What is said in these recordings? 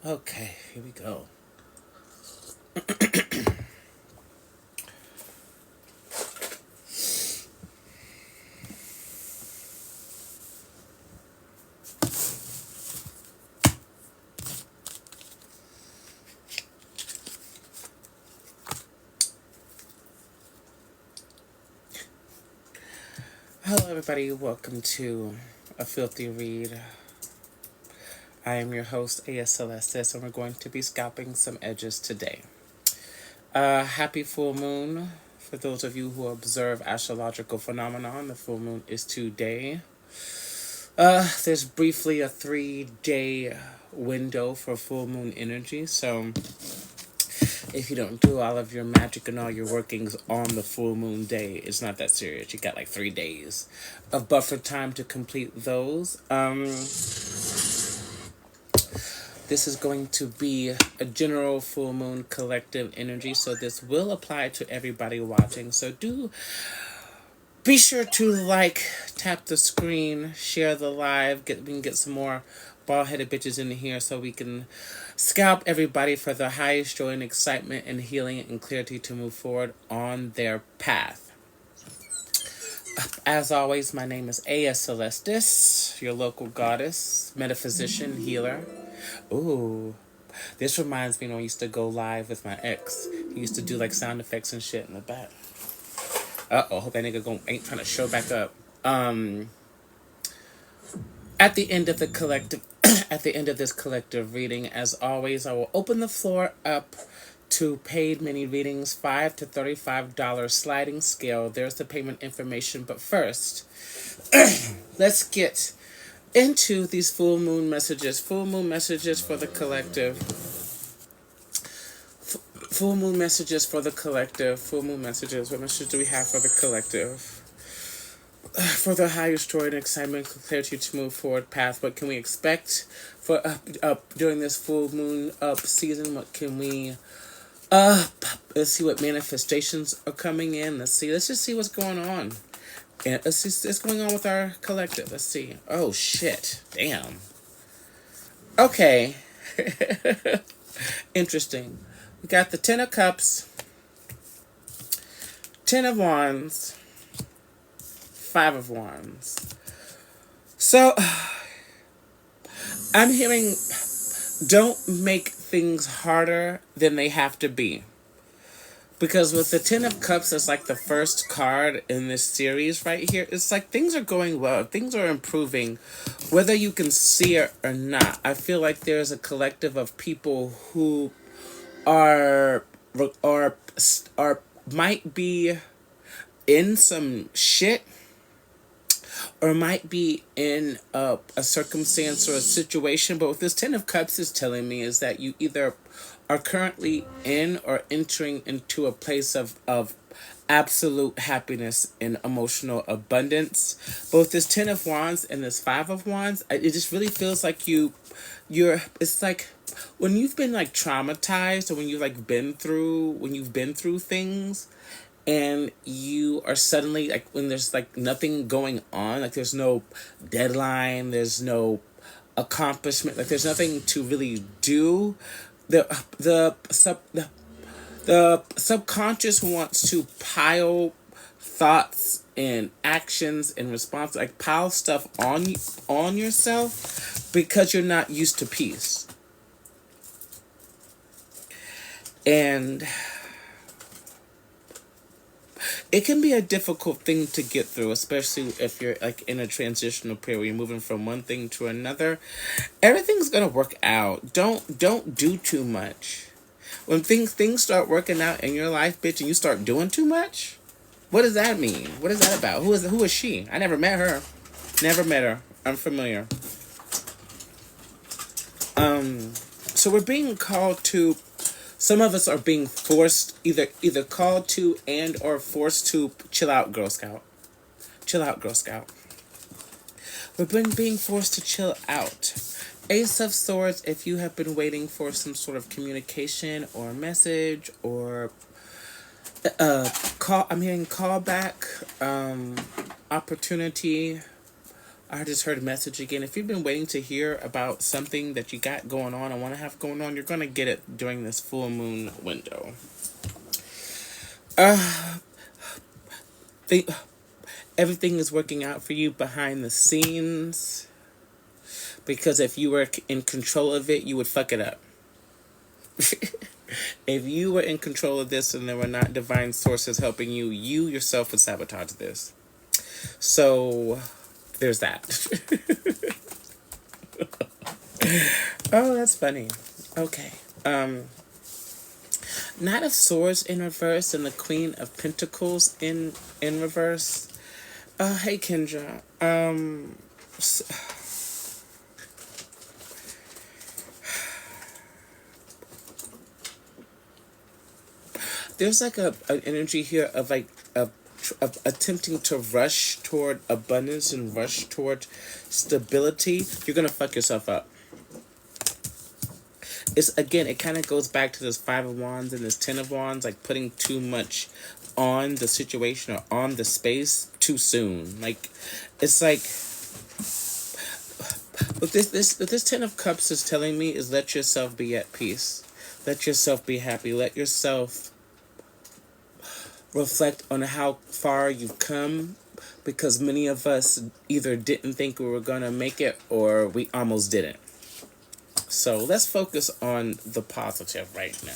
Okay, here we go. Hello, everybody. Welcome to A Filthy Read. I am your host, A.S. Celestis, and we're going to be scalping some edges today. Happy full moon. For those of you who observe astrological phenomenon, the full moon is today. There's briefly a 3-day window for full moon energy, so if you don't do all of your magic and all your workings on the full moon day, it's not that serious. You got like 3 days of buffer time to complete those. This is going to be a general full moon collective energy, so this will apply to everybody watching. So do be sure to tap the screen, share the live, we can get some more bald-headed bitches in here so we can scalp everybody for the highest joy and excitement and healing and clarity to move forward on their path. As always, my name is A.S. Celestis, your local goddess, metaphysician, healer. Ooh, this reminds me when I used to go live with my ex. He used to do sound effects and shit in the back. Hope that nigga ain't trying to show back up. At the end of the collective, at the end of this collective reading, as always, I will open the floor up to paid mini readings, $5 to $35 sliding scale. There's the payment information, but first, let's get into these full moon messages. Full moon messages for the collective. Full moon messages for the collective. Full moon messages. What message do we have for the collective? For the highest joy and excitement, clarity to move forward path. What can we expect for during this full moon up season? What can we let's see what manifestations are coming in. Let's just see what's going on. And let's see what's going on with our collective. Let's see. Oh shit. Damn. Okay. Interesting. We got the 10 of Cups, 10 of Wands, 5 of Wands. So, I'm hearing, don't make things harder than they have to be. Because with the 10 of Cups, it's the first card in this series right here. It's things are going well. Things are improving. Whether you can see it or not, I feel like there's a collective of people who are might be in some shit, or might be in a circumstance or a situation. But what this 10 of Cups is telling me is that you either are currently in or entering into a place of absolute happiness and emotional abundance. But this 10 of Wands and this 5 of Wands, it just really feels like it's like when you've been traumatized, or when you've been through things, and you are suddenly when there's nothing going on, there's no deadline, there's no accomplishment, there's nothing to really do. The subconscious wants to pile thoughts and actions and response, pile stuff on yourself, because you're not used to peace. And it can be a difficult thing to get through, especially if you're in a transitional period where you're moving from one thing to another. Everything's gonna work out. Don't do too much. When things start working out in your life, bitch, and you start doing too much, what does that mean? What is that about? Who is she? I never met her. Never met her. Unfamiliar. So we're being called to. Some of us are being forced, either called to and or forced to chill out, Girl Scout. Chill out, Girl Scout. We've been being forced to chill out. Ace of Swords, if you have been waiting for some sort of communication or message or call, I'm hearing callback, opportunity, I just heard a message again. If you've been waiting to hear about something that you got going on and want to have going on, you're going to get it during this full moon window. Think everything is working out for you behind the scenes, because if you were in control of it, you would fuck it up. If you were in control of this and there were not divine sources helping you, you yourself would sabotage this. So there's that. Oh, that's funny. Okay. Knight of Swords in reverse and the Queen of Pentacles in reverse. Hey Kendra. There's like an energy here of like of attempting to rush toward abundance and rush toward stability. You're gonna fuck yourself up. It's again, it kind of goes back to this Five of Wands and this Ten of Wands, like putting too much on the situation or on the space too soon. Like, it's like what this Ten of Cups is telling me is let yourself be at peace, let yourself be happy, let yourself reflect on how far you've come, because many of us either didn't think we were gonna make it or we almost didn't. So let's focus on the positive right now.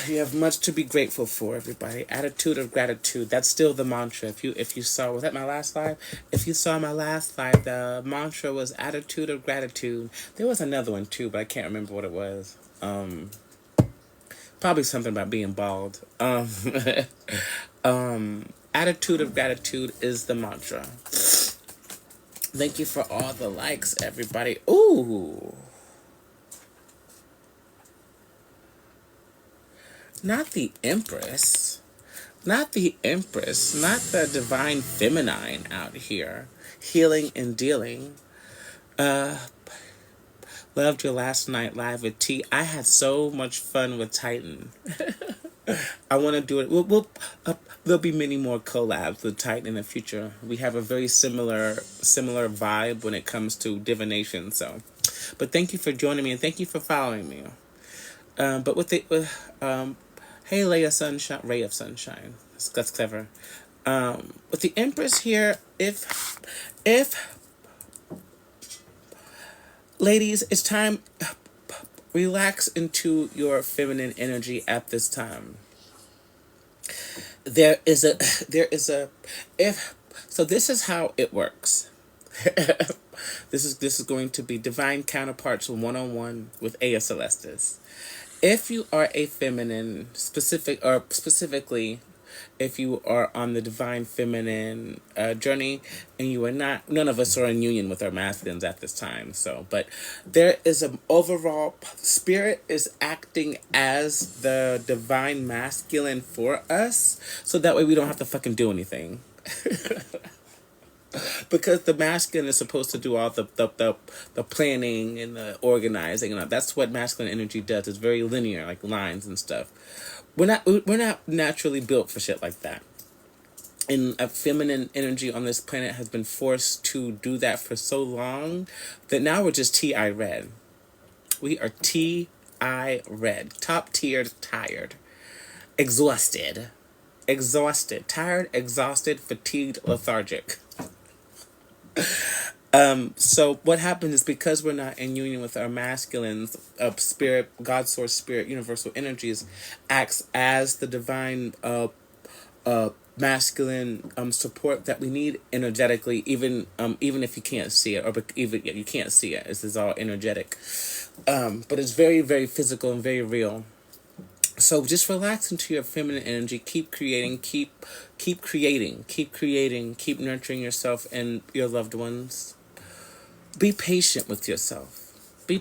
You have much to be grateful for, everybody. Attitude of gratitude. That's still the mantra. If you saw, was that my last live? If you saw my last live, the mantra was attitude of gratitude. There was another one too, but I can't remember what it was. Probably something about being bald. Attitude of gratitude is the mantra. Thank you for all the likes, everybody. Ooh. Not the Empress. Not the Empress. Not the Divine Feminine out here. Healing and dealing. Loved your last night live with T. I had so much fun with Titan. I want to do it. There'll be many more collabs with Titan in the future. We have a very similar vibe when it comes to divination. So, but thank you for joining me and thank you for following me. But hey, Ray of Sunshine. That's clever. With the Empress here, if ladies, it's time. Relax into your feminine energy at this time. This is how it works. This is going to be Divine Counterparts 101 with Aya Celestis. If you are a feminine, specifically, if you are on the Divine Feminine journey, and you are not, none of us are in union with our masculines at this time. So, but there is an overall, Spirit is acting as the Divine Masculine for us, so that way we don't have to fucking do anything. Because the masculine is supposed to do all the planning and the organizing, and that's what masculine energy does. It's very linear, like lines and stuff. We're not naturally built for shit like that. And a feminine energy on this planet has been forced to do that for so long that now we're just T.I. red. We are T.I. red. Top tiered, tired. Exhausted, tired, exhausted, fatigued, lethargic. So what happens is, because we're not in union with our masculines, spirit, God source, spirit, universal energies, acts as the divine masculine support that we need energetically, even if you can't see it, or even you can't see it. This is all energetic, but it's very, very physical and very real. So just relax into your feminine energy. Keep creating. Keep creating. Keep nurturing yourself and your loved ones. Be patient with yourself. There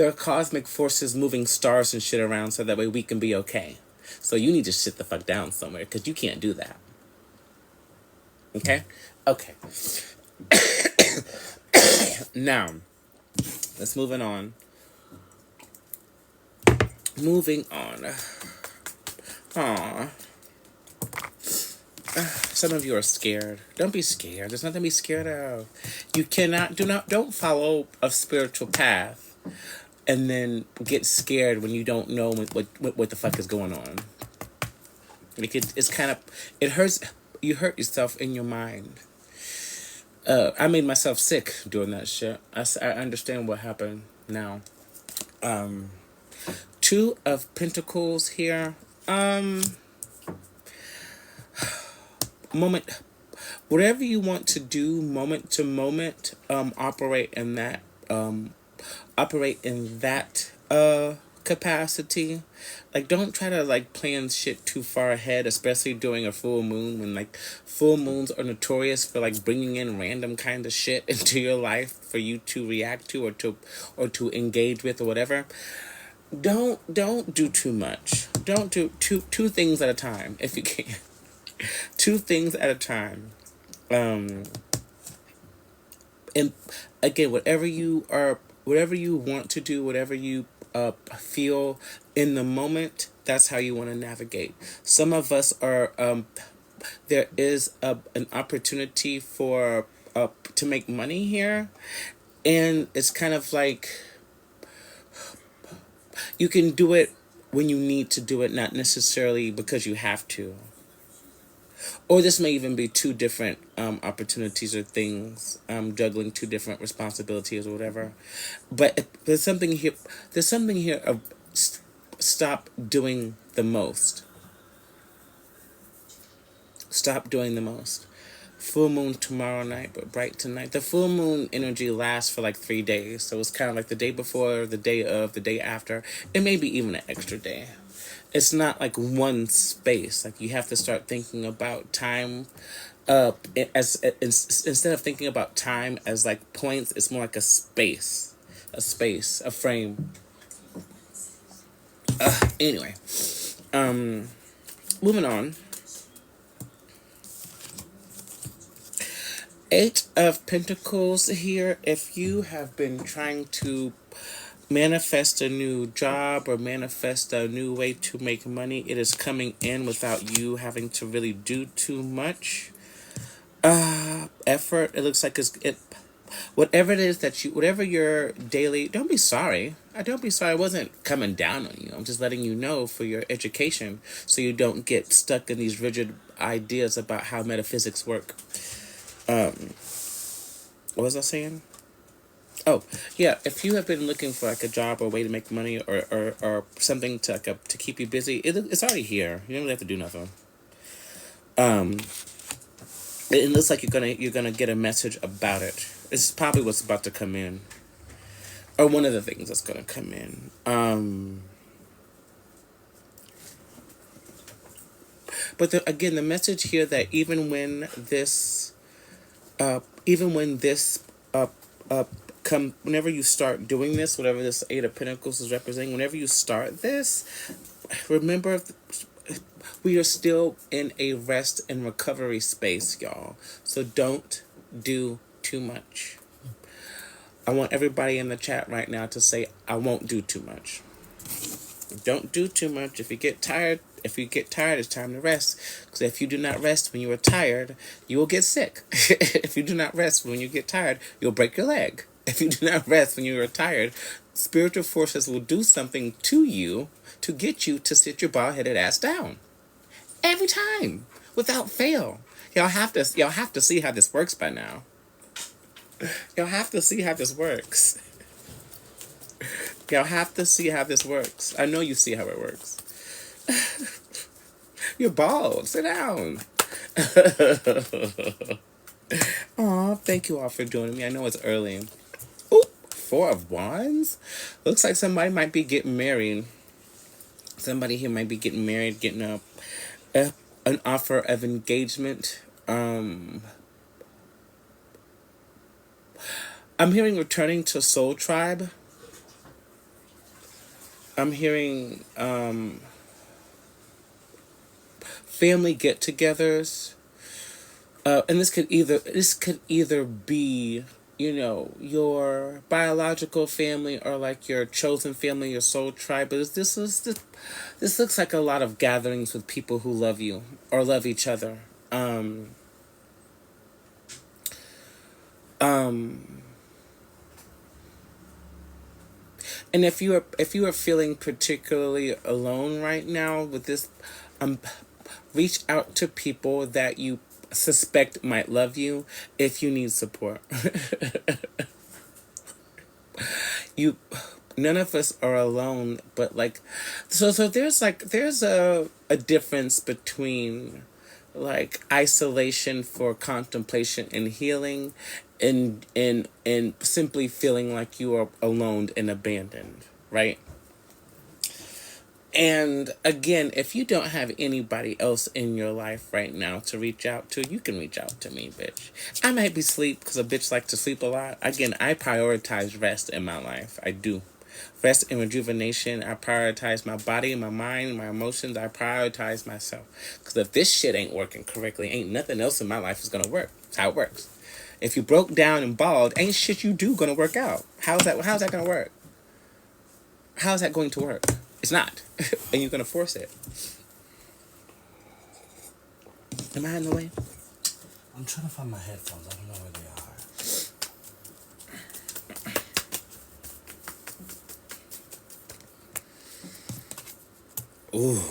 are cosmic forces moving stars and shit around so that way we can be okay. So you need to sit the fuck down somewhere, because you can't do that. Okay? Okay. Now, let's moving on. Moving on. Some of you are scared. Don't be scared. There's nothing to be scared of. You cannot, don't follow a spiritual path and then get scared when you don't know what the fuck is going on. Like it's kind of, it hurts, you hurt yourself in your mind. I made myself sick doing that shit. I understand what happened now. Two of Pentacles here. Moment, whatever you want to do, moment to moment, operate in that, capacity. Like, don't try to like plan shit too far ahead, especially during a full moon, when like full moons are notorious for like bringing in random kind of shit into your life for you to react to or to engage with or whatever. Don't do too much. Don't do two things at a time if you can. Two things at a time. And again, whatever you want to do, whatever you feel in the moment, that's how you want to navigate. Some of us are there is an opportunity for to make money here, and it's kind of like you can do it when you need to do it, not necessarily because you have to. Or this may even be two different opportunities or things, juggling two different responsibilities or whatever. But there's something here. There's something here of stop doing the most. Stop doing the most. Full moon tomorrow night, but bright tonight. The full moon energy lasts for like 3 days, so it's kind of like the day before, the day of, the day after. It may be even an extra day. It's not like one space. Like, you have to start thinking about time instead of thinking about time as like points. It's more like a space, a frame. Anyway, moving on. 8 of Pentacles here. If you have been trying to manifest a new job or manifest a new way to make money, it is coming in without you having to really do too much effort. It looks like whatever it is that whatever your daily, don't be sorry. Don't be sorry. I wasn't coming down on you. I'm just letting you know for your education, so you don't get stuck in these rigid ideas about how metaphysics work. What was I saying? Oh, yeah, if you have been looking for like a job or a way to make money or something to to keep you busy, it's already here. You don't really have to do nothing. It looks like you're gonna get a message about it. It's probably what's about to come in. Or one of the things that's gonna come in. But again, the message here that even when this whenever you start doing this, whatever this 8 of Pentacles is representing, whenever you start this, remember, we are still in a rest and recovery space, y'all. So don't do too much. I want everybody in the chat right now to say, I won't do too much. Don't do too much. If you get tired, it's time to rest. Because if you do not rest when you are tired, you will get sick. If you do not rest when you get tired, you'll break your leg. If you do not rest when you are tired, spiritual forces will do something to you to get you to sit your bald-headed ass down. Every time, without fail. Y'all have to see how this works by now. Y'all have to see how this works. Y'all have to see how this works. I know you see how it works. You're bald. Sit down. Aw, thank you all for joining me. I know it's early. Ooh, 4 of Wands? Looks like somebody might be getting married. Somebody here might be getting married, getting an offer of engagement. I'm hearing returning to Soul Tribe. I'm hearing family get-togethers, and this could either be, you know, your biological family or like your chosen family, your soul tribe. But this looks like a lot of gatherings with people who love you or love each other. Um, um, and if you are feeling particularly alone right now with this, um, reach out to people that you suspect might love you if you need support. you None of us are alone, but like, so there's a difference between like isolation for contemplation and healing, and simply feeling like you are alone and abandoned, right? And again, if you don't have anybody else in your life right now to reach out to, you can reach out to me, bitch. I might be sleep because a bitch like to sleep a lot. Again, I prioritize rest in my life. I do. Rest and rejuvenation. I prioritize my body, my mind, my emotions. I prioritize myself. Because if this shit ain't working correctly, ain't nothing else in my life is going to work. That's how it works. If you broke down and bald, ain't shit you do going to work out. How's that going to work? How's that going to work? It's not. And you're going to force it. Am I in the way? I'm trying to find my headphones. I don't know where they are. Ooh.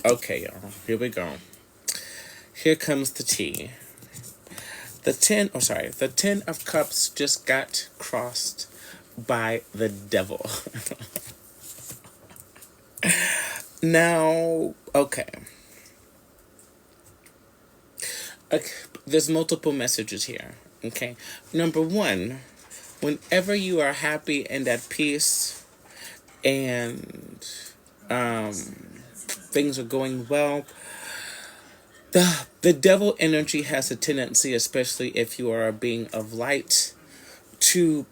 Okay, y'all. Here we go. Here comes the tea. The Ten of Cups just got crossed by the devil. Now, okay. There's multiple messages here. Okay. Number one, whenever you are happy and at peace and things are going well, the devil energy has a tendency, especially if you are a being of light, to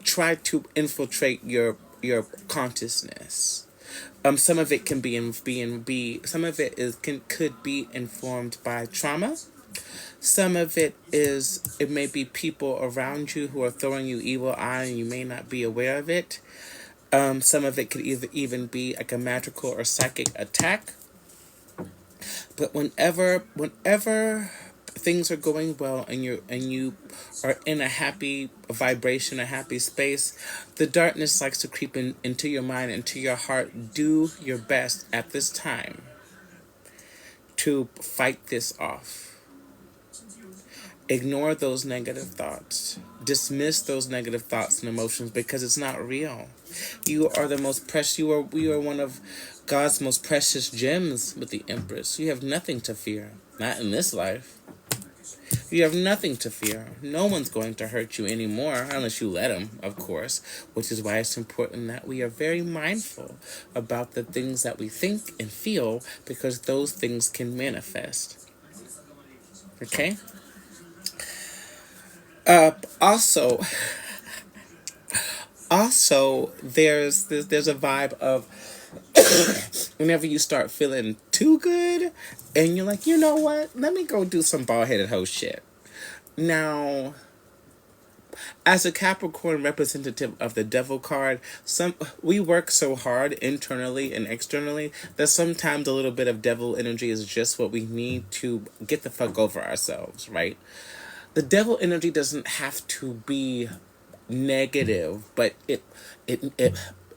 try to infiltrate your consciousness. Some of it can some of it could be informed by trauma. Some of it may be people around you who are throwing you evil eye and you may not be aware of it. Some of it could even be like a magical or psychic attack. But whenever things are going well and you are in a happy vibration, a happy space, the darkness likes to creep into your mind, into your heart. Do your best at this time to fight this off. Ignore those negative thoughts. Dismiss those negative thoughts and emotions because it's not real. You are the most precious. We are one of God's most precious gems with the Empress. You have nothing to fear. Not in this life. You have nothing to fear. No one's going to hurt you anymore unless you let them, of course, which is why it's important that we are very mindful about the things that we think and feel because those things can manifest. Okay? Also, there's a vibe of whenever you start feeling too good and you're like, you know what? Let me go do some bald-headed hoe shit. Now, as a Capricorn representative of the devil card, we work so hard internally and externally that sometimes a little bit of devil energy is just what we need to get the fuck over ourselves, right? The devil energy doesn't have to be negative, but it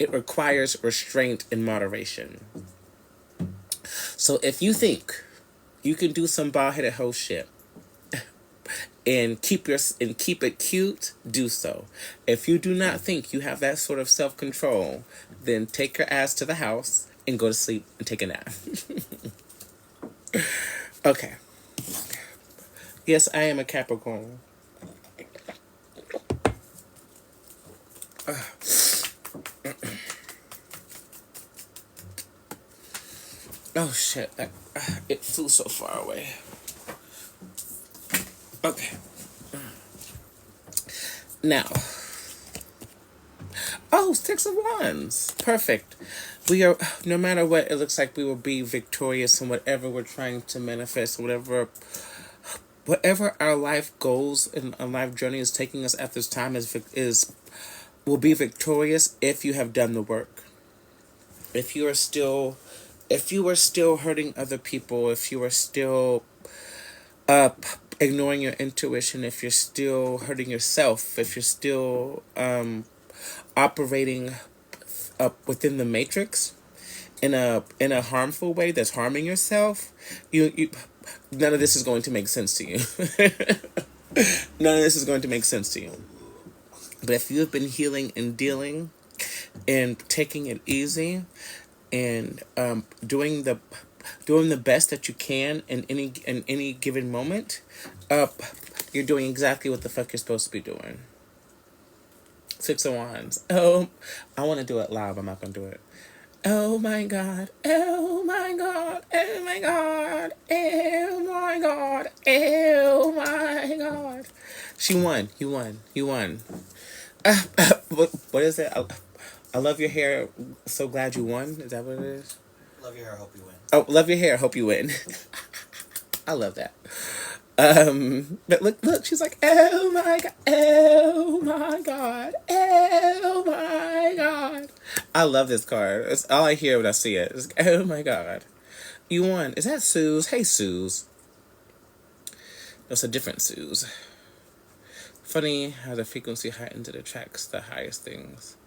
requires restraint and moderation. So if you think you can do some bald-headed hoe shit and keep it cute, do so. If you do not think you have that sort of self-control, then take your ass to the house and go to sleep and take a nap. Okay. Yes, I am a Capricorn. Oh shit, it flew so far away. Okay. Now. Oh, Six of Wands. Perfect. We are, no matter what, it looks like we will be victorious in whatever we're trying to manifest, whatever our life goals and our life journey is taking us at this time will be victorious if you have done the work. If you are still if you are still hurting other people, if you are still uh, ignoring your intuition, if you're still hurting yourself, if you're still operating up within the matrix in a harmful way that's harming yourself, you none of this is going to make sense to you. None of this is going to make sense to you. But if you have been healing and dealing and taking it easy and doing the best that you can in any given moment, you're doing exactly what the fuck you're supposed to be doing. Six of Wands. Oh, I want to do it live. I'm not gonna do it. Oh my God. Oh my God. Oh my God. Oh my God. Oh my God. She won. You won. You won. What is it? I love your hair. So glad you won. Is that what it is? Love your hair. Hope you win. Oh, love your hair. Hope you win. I love that. But look, she's like, oh my God, oh my God, oh my God. I love this card. It's all I hear when I see it. It's, oh my God. You won. Is that Suze? Hey, Suze. That's a different Suze. Funny how the frequency heightens, it attracts the highest things.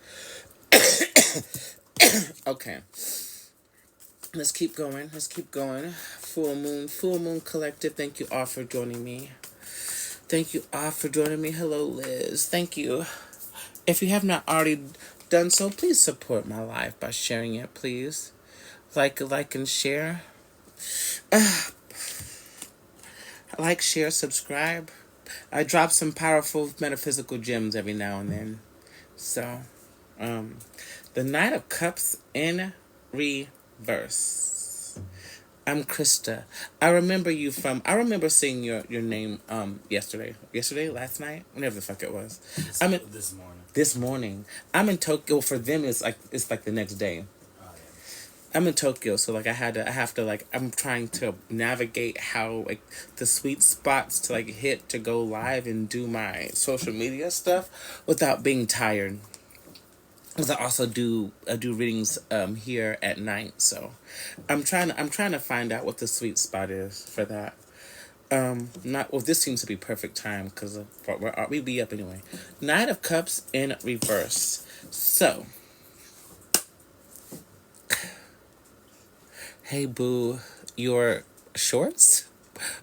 Okay. Let's keep going. Let's keep going. Full Moon Collective. Thank you all for joining me. Thank you all for joining me. Hello, Liz. Thank you. If you have not already done so, please support my life by sharing it, please. Like, and share. Like, share, subscribe. I drop some powerful metaphysical gems every now and then. So, the Knight of Cups in reverse. I'm Krista. I remember seeing your name yesterday, last night, whenever the fuck it was. This morning. I'm in Tokyo. For them it's like the next day. Oh, yeah. I'm in Tokyo, so like I'm trying to navigate how like the sweet spots to like hit to go live and do my social media stuff without being tired. Because I also do readings here at night, so I'm trying to find out what the sweet spot is for that. This seems to be perfect time because we be up anyway. Knight of Cups in reverse. So, hey boo, your shorts,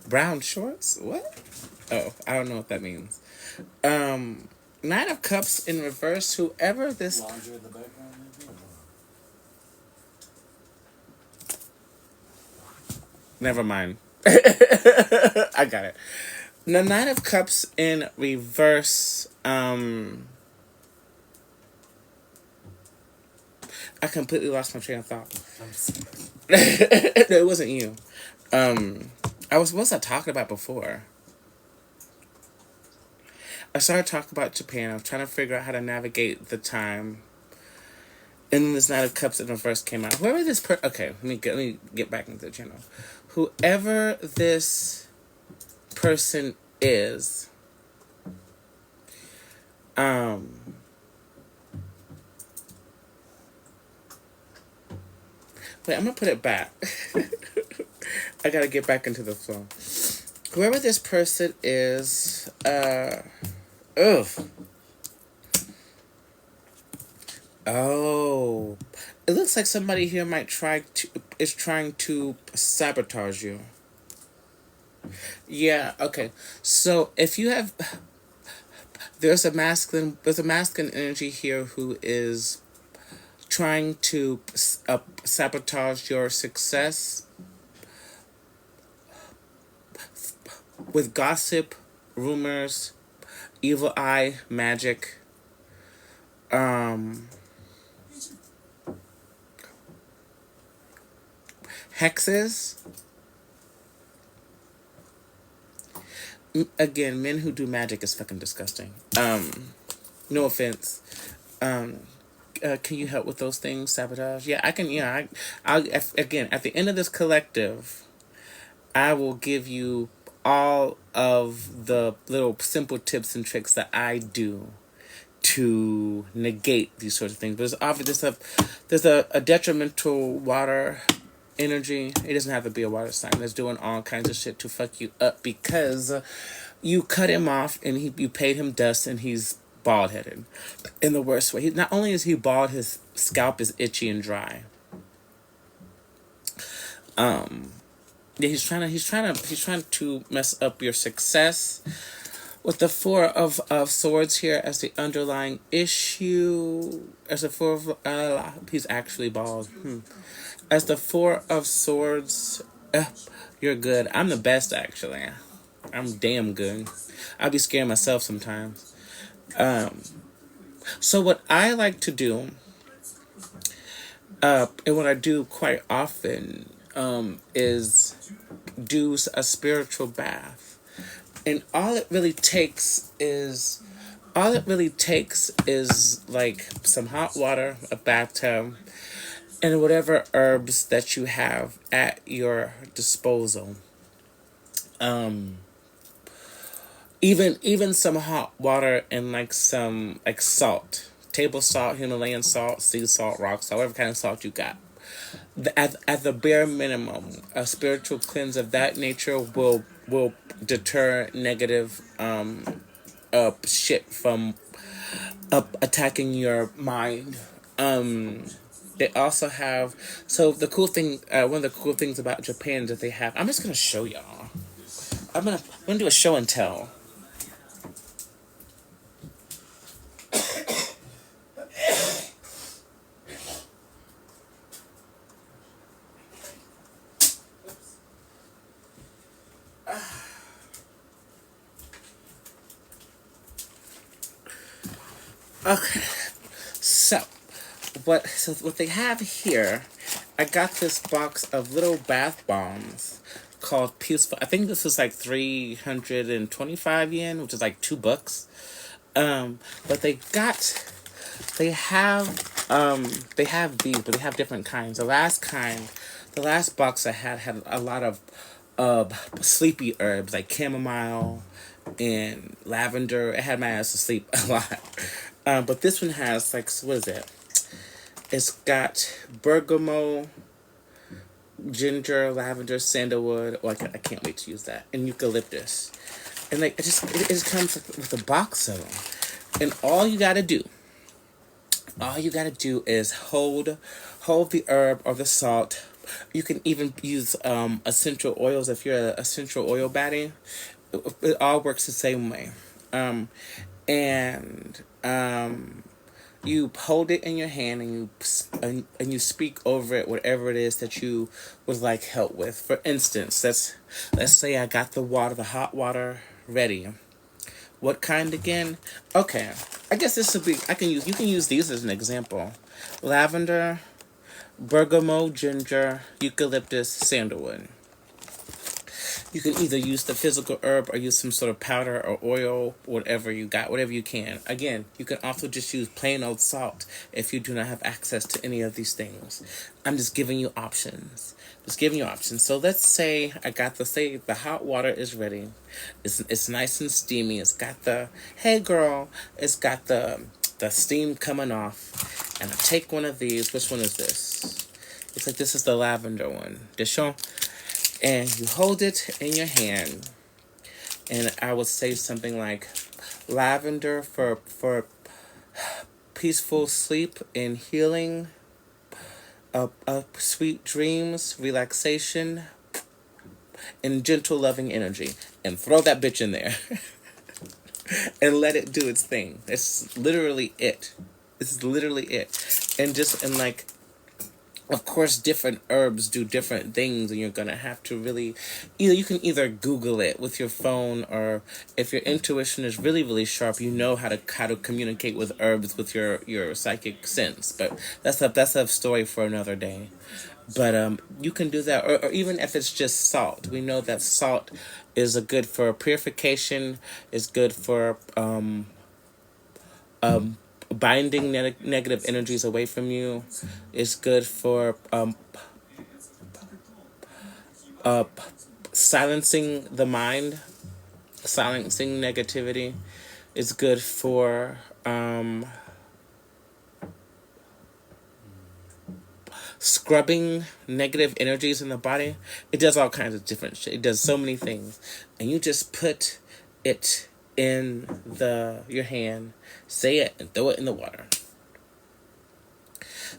brown shorts. What? Oh, I don't know what that means. Knight of Cups in reverse. Whoever this. Laundry in the background, maybe? Never mind. I got it. The Knight of Cups in reverse. I completely lost my train of thought. No, it wasn't you. What was I talking about before? I started talking about Japan. I was trying to figure out how to navigate the time. And then this Knight of Cups in reverse came out. Whoever this okay, let me get back into the channel. Whoever this person is, wait, I'm gonna put it back. I gotta get back into the flow. Whoever this person is, Oh, it looks like somebody here is trying to sabotage you. Yeah, okay. So if you have, there's a masculine energy here who is trying to sabotage your success with gossip, rumors, evil eye, magic. Hexes. Again, men who do magic is fucking disgusting. No offense. Can you help with those things? Sabotage? Yeah, I can. Yeah, again, at the end of this collective, I will give you all of the little simple tips and tricks that I do to negate these sorts of things. But there's a detrimental water energy. It doesn't have to be a water sign that's doing all kinds of shit to fuck you up because you cut him off and you paid him dust and he's bald headed in the worst way. Not only is he bald, his scalp is itchy and dry. Yeah, he's trying to mess up your success with the Four of Swords here as the underlying issue. As the Four of he's actually bald. As the Four of Swords, you're good. I'm the best actually. I'm damn good. I'll be scaring myself sometimes. So what I like to do, and what I do quite often, is do a spiritual bath, and all it really takes is like some hot water, a bathtub, and whatever herbs that you have at your disposal. Even some hot water and like some like salt, table salt, Himalayan salt, sea salt, rock salt, whatever kind of salt you got. At the bare minimum, a spiritual cleanse of that nature will deter negative shit from attacking your mind. They also have, so the cool thing, one of the cool things about Japan is that they have. I'm just gonna show y'all. I'm gonna do a show and tell. Okay, so what they have here, I got this box of little bath bombs called Peaceful. I think this is like 325 yen, which is like $2. But they have these, but they have different kinds. The last box I had a lot of sleepy herbs like chamomile and lavender. It had my ass asleep a lot. But this one has like, what is it? It's got bergamot, ginger, lavender, sandalwood. Oh, I can't wait to use that. And eucalyptus. And like it just comes with a box of them. And all you gotta do is hold the herb or the salt. You can even use essential oils if you're an essential oil baddie. It all works the same way. And you hold it in your hand and you speak over it whatever it is that you would like help with. For instance, let's say I got the hot water ready. What kind again? Okay, I guess this would be. You can use these as an example: lavender, bergamot, ginger, eucalyptus, sandalwood. You can either use the physical herb or use some sort of powder or oil, whatever you got, whatever you can. Again, you can also just use plain old salt if you do not have access to any of these things. I'm just giving you options. So let's say the hot water is ready. It's nice and steamy. It's got the steam coming off. And I take one of these. Which one is this? It's like this is the lavender one. This one? And you hold it in your hand, and I would say something like lavender for peaceful sleep and healing, sweet dreams, relaxation, and gentle loving energy. And throw that bitch in there. And let it do its thing. It's literally it. And like, of course, different herbs do different things, and you're gonna have to really, you can either Google it with your phone, or if your intuition is really, really sharp, you know how to communicate with herbs with your psychic sense. But that's a story for another day. But you can do that, or even if it's just salt. We know that salt is good for purification. Is good for binding negative energies away from you. Is good for silencing the mind, silencing negativity. Is good for scrubbing negative energies in the body. It does all kinds of different shit. It does so many things. And you just put it in your hand, say it, and throw it in the water.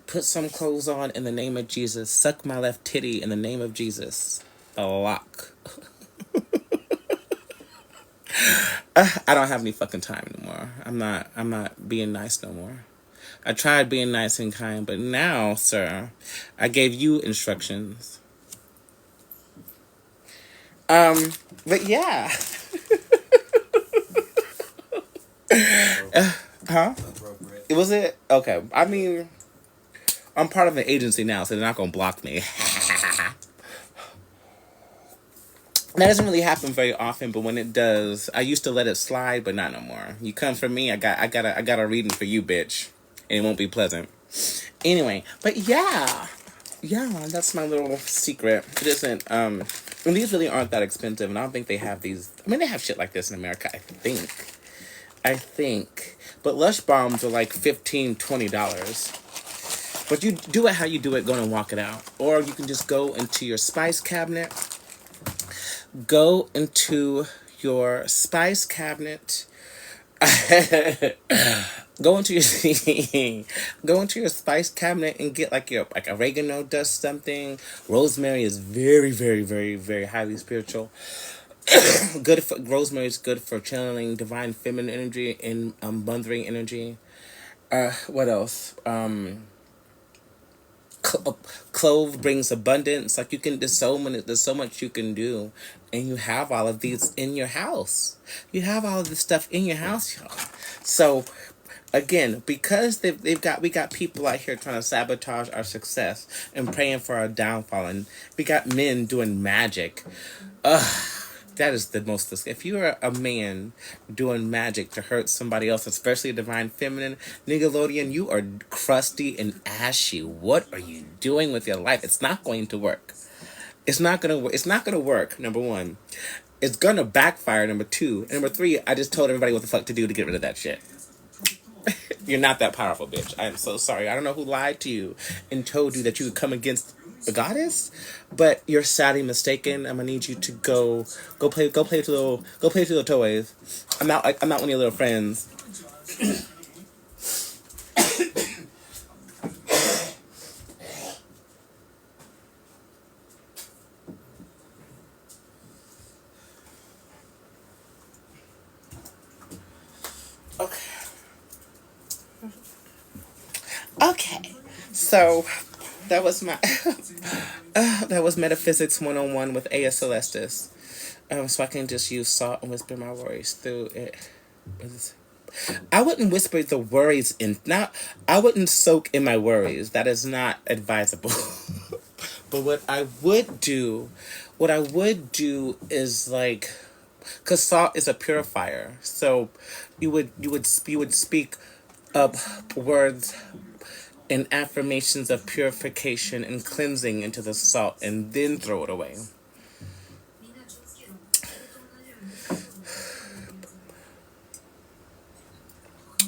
Put some clothes on in the name of Jesus. Suck my left titty in the name of Jesus. A lock. I don't have any fucking time anymore. I'm not being nice no more. I tried being nice and kind, but now, sir, I gave you instructions. But yeah. Huh? Was it? Okay. I mean, I'm part of an agency now, so they're not gonna block me. That doesn't really happen very often, but when it does, I used to let it slide, but not no more. You come for me, I got a reading for you, bitch, and it won't be pleasant. Anyway, but yeah, that's my little secret. It isn't. And these really aren't that expensive, and I don't think they have these. I mean, they have shit like this in America, I think, but Lush Bombs are like $15-$20. But you do it how you do it, go and walk it out, or you can just go into your spice cabinet. Go into your spice cabinet. Go into your spice cabinet and get like oregano does something. Rosemary is very, very, very, very highly spiritual. Rosemary is good for channeling divine feminine energy and mothering energy. What else? Clove brings abundance. Like there's so much you can do, and you have all of these in your house. You have all of this stuff in your house, y'all. So, again, because we got people out here trying to sabotage our success and praying for our downfall, and we got men doing magic. That is the most. If you are a man doing magic to hurt somebody else, especially a divine feminine, Nickelodeon, you are crusty and ashy. What are you doing with your life? It's not going to work. It's not gonna work. It's not gonna work. Number one, it's gonna backfire. Number two, and number three, I just told everybody what the fuck to do to get rid of that shit. You're not that powerful, bitch. I am so sorry. I don't know who lied to you and told you that you would come against the goddess, but you're sadly mistaken. I'm gonna need you to go play with the toys. I'm not one of your little friends. Okay. So that was my that was Metaphysics 101 with Aya Celestis. So I can just use salt and whisper my worries through it. I wouldn't whisper the worries in. I wouldn't soak in my worries. That is not advisable. But what I would do is like, cause salt is a purifier. So you would speak up words and affirmations of purification and cleansing into the salt, and then throw it away.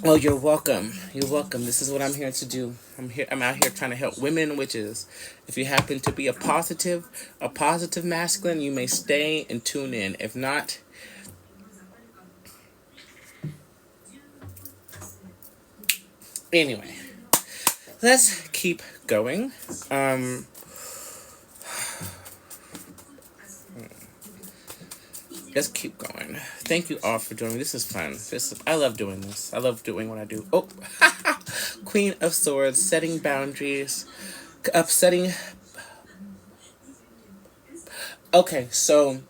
Oh, you're welcome. You're welcome. This is what I'm here to do. I'm out here trying to help women witches. If you happen to be a positive masculine, you may stay and tune in. If not, anyway, let's keep going. Let's keep going. Thank you all for joining me. This is fun. I love doing this. I love doing what I do. Oh, Queen of Swords, setting boundaries, upsetting. Okay, so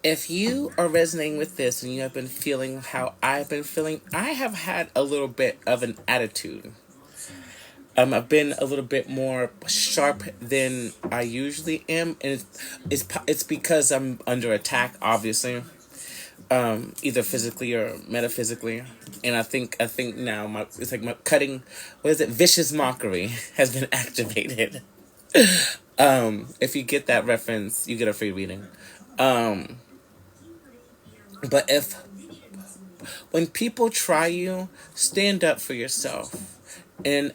if you are resonating with this and you have been feeling how I've been feeling, I have had a little bit of an attitude. I've been a little bit more sharp than I usually am, and it's because I'm under attack, obviously, either physically or metaphysically. And I think now it's like my cutting, vicious mockery has been activated. If you get that reference, you get a free reading. But when people try you, stand up for yourself. And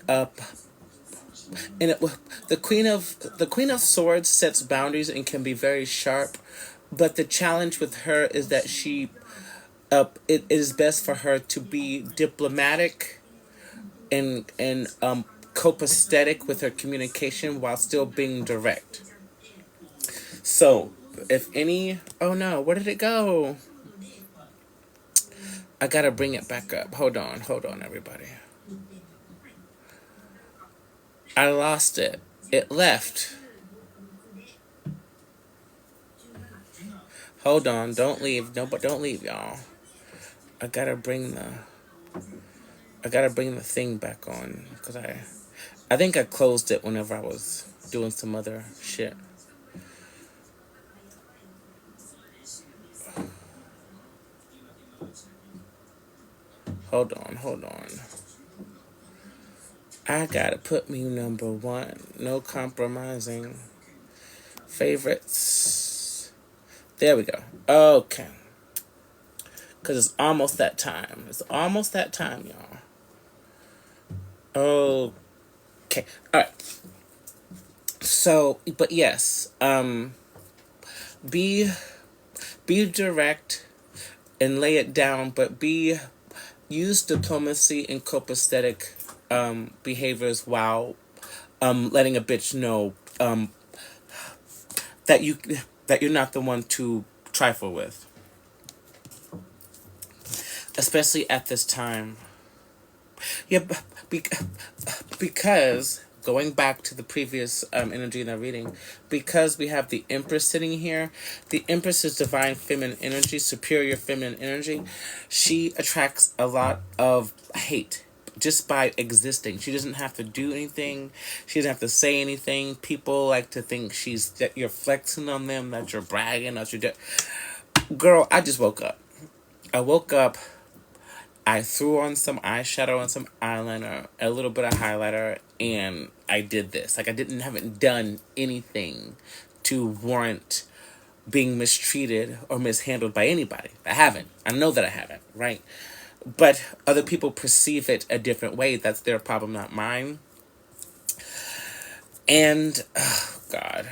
and the Queen of Swords sets boundaries and can be very sharp, but the challenge with her is that it is best for her to be diplomatic and copacetic with her communication while still being direct. So, if any, oh no, where did it go? I gotta bring it back up. Hold on, everybody. I lost it. It left. Hold on, don't leave. No, but don't leave, y'all. I gotta bring the thing back on because I think I closed it whenever I was doing some other shit. Hold on. I gotta put me number one. No compromising. Favorites. There we go. Okay. Because it's almost that time. Y'all. Okay. Alright. So, but yes. Be direct and lay it down, but use diplomacy and copacetic behaviors while letting a bitch know that you're not the one to trifle with, especially at this time. Yeah, because going back to the previous energy in the reading, because we have the Empress sitting here. The Empress is divine feminine energy, superior feminine energy. She attracts a lot of hate just by existing. She doesn't have to do anything. She doesn't have to say anything. People like to think that you're flexing on them, that you're bragging, that you're Girl, I just woke up. I threw on some eyeshadow and some eyeliner, a little bit of highlighter, and I did this. Like, haven't done anything to warrant being mistreated or mishandled by anybody. I haven't. I know that I haven't, right? But other people perceive it a different way. That's their problem, not mine. And, oh, God.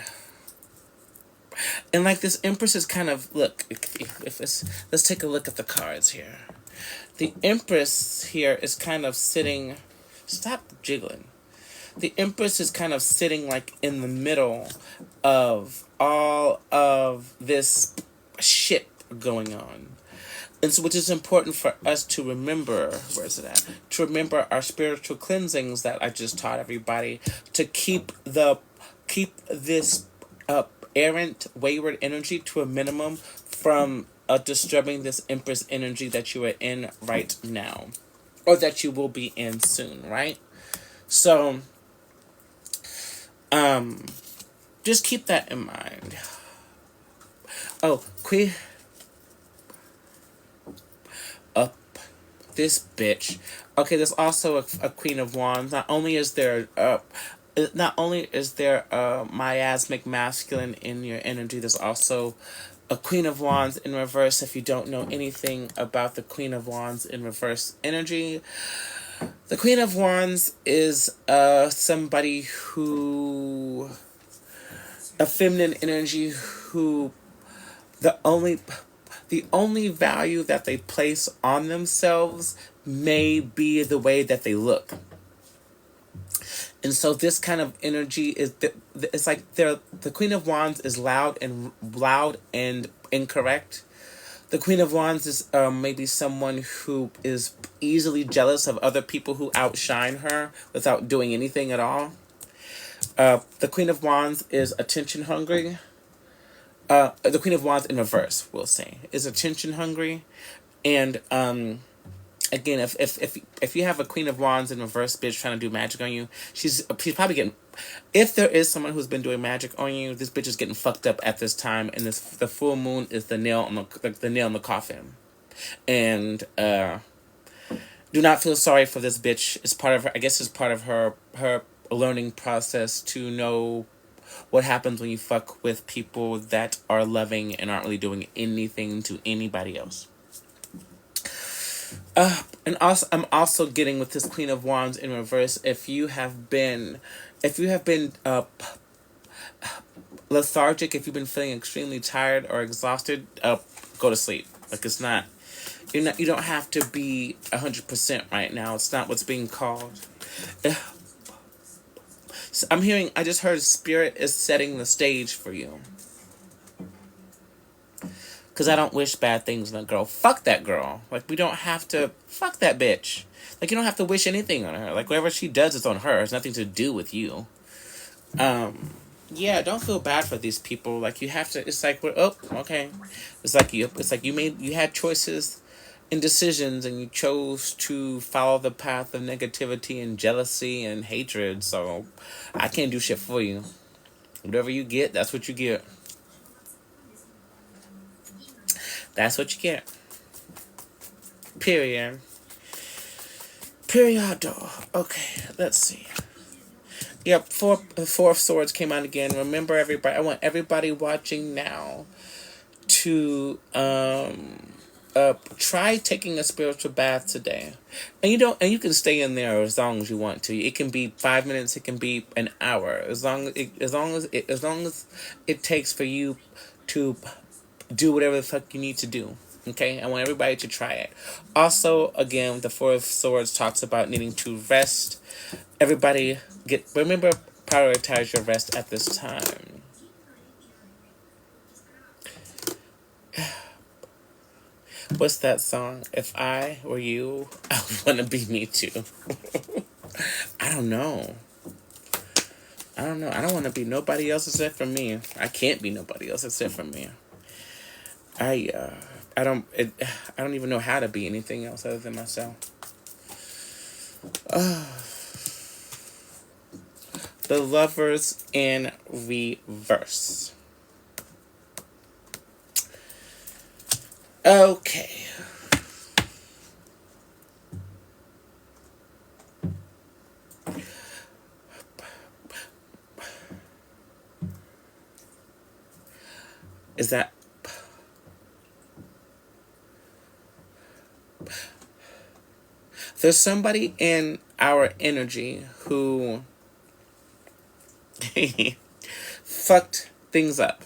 And like this Empress is kind of, look, let's take a look at the cards here. The Empress here is kind of sitting, stop jiggling. The Empress is kind of sitting like in the middle of all of this shit going on. And so, which is important for us to remember, where is it at? To remember our spiritual cleansings that I just taught everybody, to keep this errant, wayward energy to a minimum from disturbing this Empress energy that you are in right now, or that you will be in soon, right? So, just keep that in mind. Oh, Queen. Up this bitch. Okay, there's also a Queen of Wands. Not only is there miasmic masculine in your energy, there's also a Queen of Wands in reverse. If you don't know anything about the Queen of Wands in reverse energy, the Queen of Wands is somebody who, a feminine energy who the only value that they place on themselves may be the way that they look. And so this kind of energy it's like the Queen of Wands is loud and incorrect. The Queen of Wands is maybe someone who is easily jealous of other people who outshine her without doing anything at all. The Queen of Wands is attention hungry. The Queen of Wands in reverse, we'll say, is attention hungry. And again, if you have a Queen of Wands in reverse bitch trying to do magic on you, she's probably getting. If there is someone who's been doing magic on you, this bitch is getting fucked up at this time, and the full moon is the nail on the nail in the coffin. And do not feel sorry for this bitch. It's part of her. I guess it's part of her learning process to know what happens when you fuck with people that are loving and aren't really doing anything to anybody else. And also, I'm also getting with this Queen of Wands in reverse. If you have been if you have been lethargic, if you've been feeling extremely tired or exhausted, go to sleep. Like, it's not, you don't have to be 100% right now. It's not what's being called. So I just heard Spirit is setting the stage for you. Because I don't wish bad things on a girl. Fuck that girl. Like, we don't have to, fuck that bitch. Like, you don't have to wish anything on her. Like, whatever she does is on her. It's nothing to do with you. Yeah, don't feel bad for these people. Like, you have to, it's like, oh, okay. It's like you had choices and decisions, and you chose to follow the path of negativity and jealousy and hatred. So I can't do shit for you. Whatever you get, that's what you get. That's what you get. Period. Period. Okay, let's see. Yep, Four of Swords came out again. Remember, everybody, I want everybody watching now to try taking a spiritual bath today. And you can stay in there as long as you want to. It can be 5 minutes, it can be an hour. As long as it takes for you to do whatever the fuck you need to do. Okay? I want everybody to try it. Also, again, the Four of Swords talks about needing to rest. Everybody remember, prioritize your rest at this time. What's that song? If I were you, I would want to be me too. I don't know. I don't want to be nobody else except for me. I can't be nobody else except for me. I don't even know how to be anything else other than myself. The Lovers in reverse. Okay. Is that... There's somebody in our energy who fucked things up.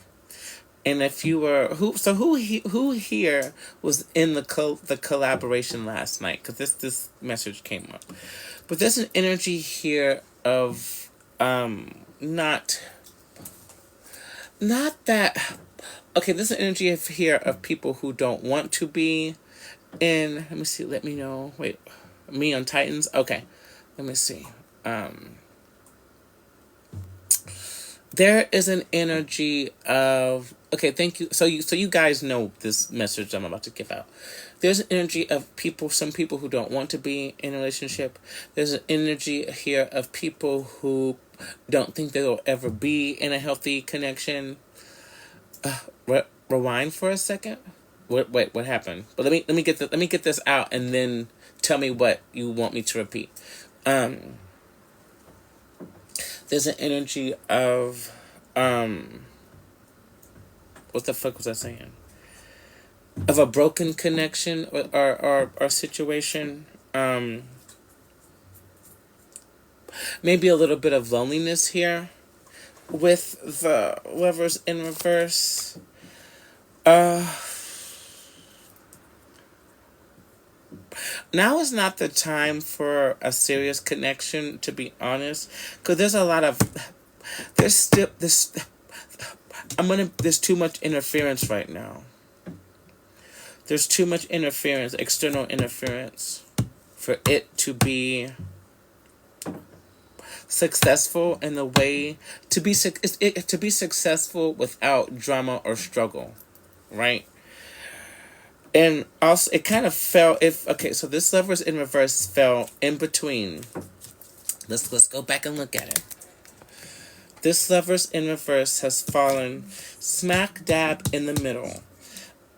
And if you were who here was in the collaboration last night? Because this message came up, but there's an energy here of not that. Okay, there's an energy here of people who don't want to be in. Let me see. Let me know. Wait, me on Titans. Okay, let me see. There is an energy of... Okay, thank you. So you guys know this message I'm about to give out. There's an energy of some people who don't want to be in a relationship. There's an energy here of people who don't think they'll ever be in a healthy connection. Rewind for a second. Wait, what happened? But let me get this out, and then tell me what you want me to repeat. There's an energy of, what the fuck was I saying? Of a broken connection or situation. Maybe a little bit of loneliness here with the Lovers in reverse. Now is not the time for a serious connection, to be honest, because there's too much interference right now. There's too much interference, external interference, for it to be successful in the way to be successful without drama or struggle, right? And also, it kind of fell. So this Lovers in reverse fell in between. Let's go back and look at it. This Lovers in reverse has fallen smack dab in the middle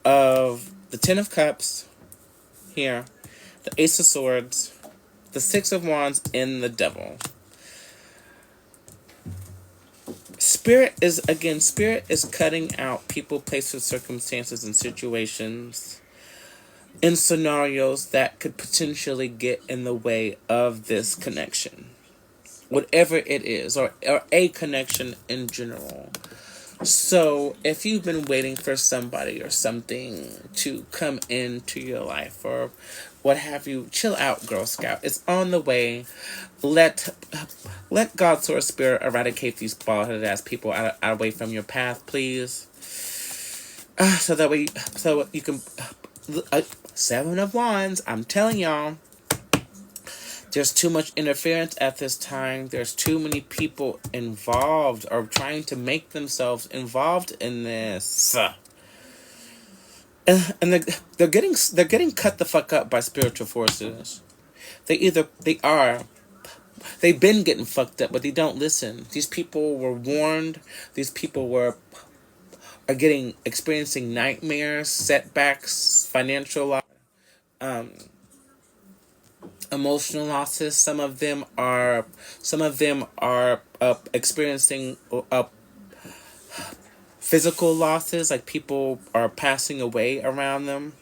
of the Ten of Cups here, the Ace of Swords, the Six of Wands, and the Devil. Spirit is cutting out people, places, circumstances, and situations in scenarios that could potentially get in the way of this connection. whatever it is, or a connection in general. So if you've been waiting for somebody or something to come into your life or what have you, chill out, Girl Scout. It's on the way. Let let God Source Spirit eradicate these bald-headed ass people out away from your path, please. So that way, so you can. Seven of Wands. I'm telling y'all. There's too much interference at this time. There's too many people involved or trying to make themselves involved in this. And they're getting cut the fuck up by spiritual forces. They've been getting fucked up, but they don't listen. These people were warned. These people are experiencing nightmares, setbacks, financial loss, emotional losses. Some of them are experiencing physical losses, like people are passing away around them.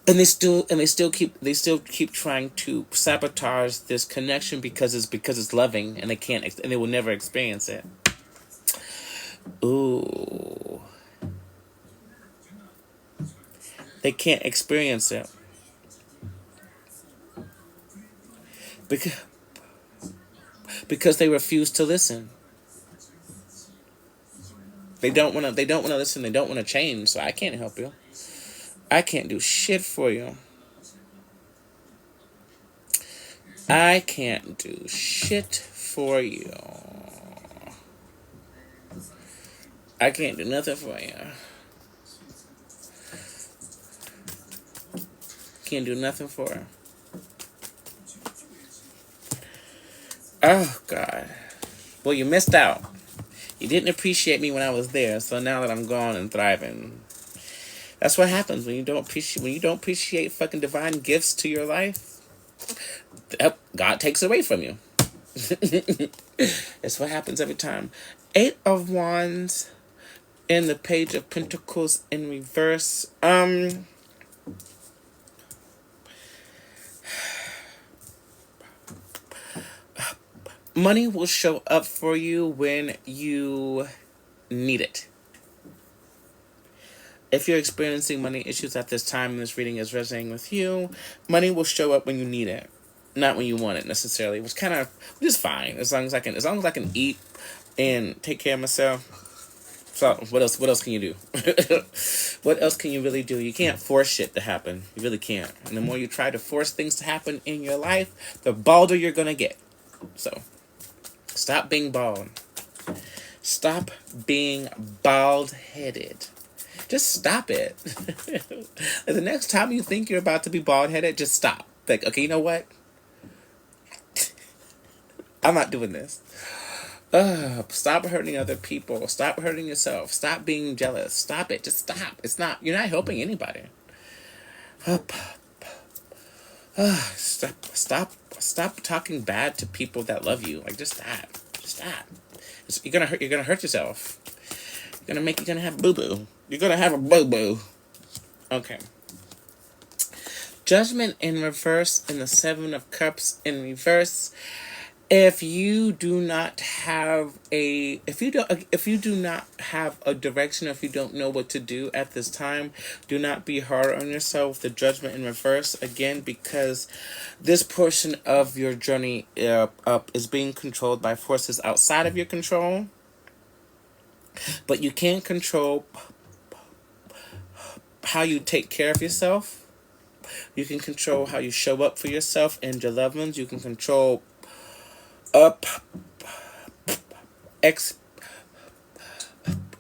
And they still keep trying to sabotage this connection because it's loving, and they will never experience it. Ooh. They can't experience it. Because they refuse to listen. They don't want to listen. They don't want to change. So I can't help you. I can't do shit for you. I can't do shit for you. I can't do nothing for you. Can't do nothing for her. Oh, God. Well, you missed out. You didn't appreciate me when I was there, so now that I'm gone and thriving. That's what happens when you don't appreciate fucking divine gifts to your life. God takes it away from you. It's what happens every time. 8 of Wands and the Page of Pentacles in reverse. Money will show up for you when you need it. If you're experiencing money issues at this time and this reading is resonating with you, money will show up when you need it, not when you want it necessarily. Which is fine as long as I can eat and take care of myself. So what else can you do? What else can you really do? You can't force shit to happen. You really can't. And the more you try to force things to happen in your life, the balder you're gonna get. So stop being bald. Stop being bald-headed. Just stop it. The next time you think you're about to be bald-headed, just stop. Like, okay, you know what? I'm not doing this. Stop hurting other people. Stop hurting yourself. Stop being jealous. Stop it. Just stop. You're not helping anybody. Stop talking bad to people that love you. Like, just stop. You're gonna hurt yourself. You're gonna have boo-boo. You're gonna have a boo-boo. Okay. Judgment in reverse and the 7 of Cups in reverse. If you do not have a direction, if you don't know what to do at this time, do not be hard on yourself with the Judgment in reverse again, because this portion of your journey up is being controlled by forces outside of your control. But you can control how you take care of yourself. You can control how you show up for yourself and your loved ones. You can control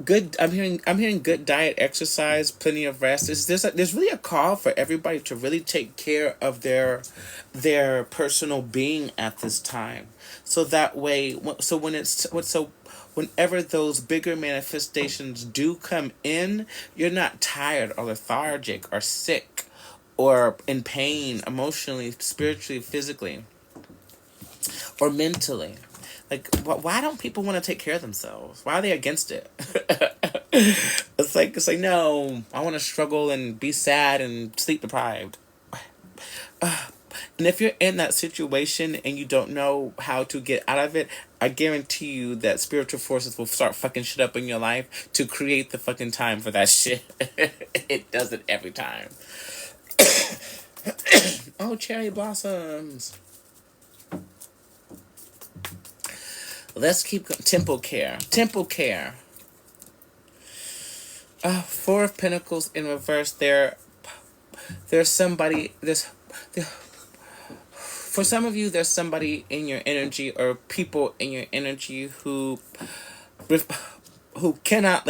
good. I'm hearing good diet, exercise, plenty of rest. There's really a call for everybody to really take care of their personal being at this time. So that way, whenever those bigger manifestations do come in, you're not tired or lethargic or sick or in pain emotionally, spiritually, physically, or mentally. Like, why don't people want to take care of themselves? Why are they against it? It's like no, I want to struggle and be sad and sleep deprived. And if you're in that situation and you don't know how to get out of it, I guarantee you that spiritual forces will start fucking shit up in your life to create the fucking time for that shit. It does it every time. Oh, cherry blossoms. Let's keep going. Temple care. Temple care. Four of Pentacles in reverse. There's somebody. For some of you, there's somebody in your energy or people in your energy who cannot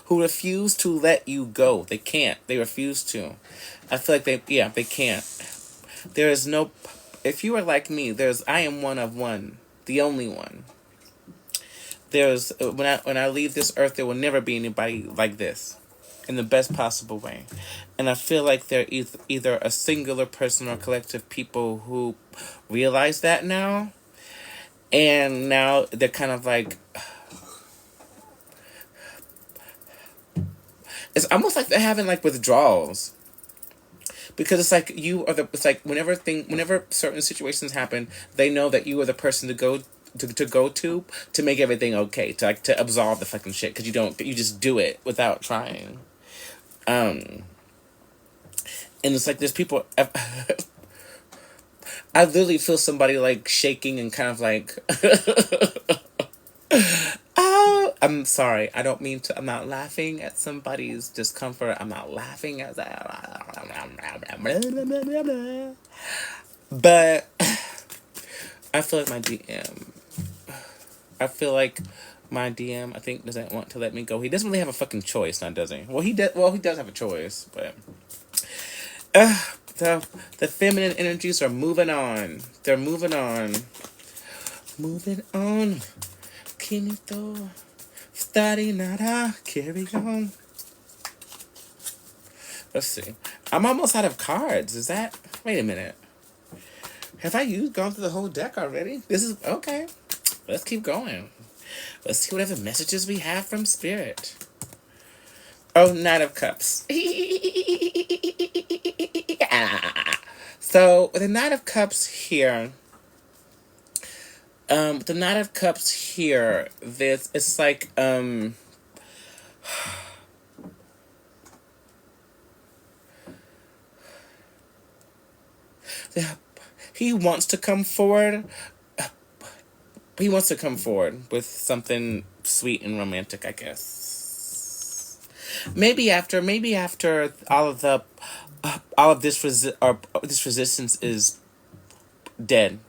who refuse to let you go. They can't. They refuse to. I feel like they can't. There is no. If you are like me, I am one of one, the only one. There's when I leave this earth, there will never be anybody like this, in the best possible way, and I feel like they're either a singular person or collective people who realize that now, and now they're kind of like. It's almost like they're having like withdrawals. Because it's like it's like whenever certain situations happen, they know that you are the person to go to make everything okay, to absolve the fucking shit, because you just do it without trying. And it's like there's people. I literally feel somebody like shaking and kind of like. Oh, I'm sorry. I don't mean to. I'm not laughing at somebody's discomfort. I'm not laughing at that. But I feel like my DM. I feel like my DM, I think, doesn't want to let me go. He doesn't really have a fucking choice, now does he? Well, he does have a choice, but the feminine energies are moving on. They're moving on. Moving on. Kinito. Study nada. Carry on. Let's see. I'm almost out of cards. Is that? Wait a minute. Have I gone through the whole deck already? This is okay. Let's keep going. Let's see whatever messages we have from Spirit. Oh, Knight of Cups. So, the Knight of Cups here. The Knight of Cups here. It's like he wants to come forward. He wants to come forward with something sweet and romantic, I guess. Maybe after all of this resistance is dead.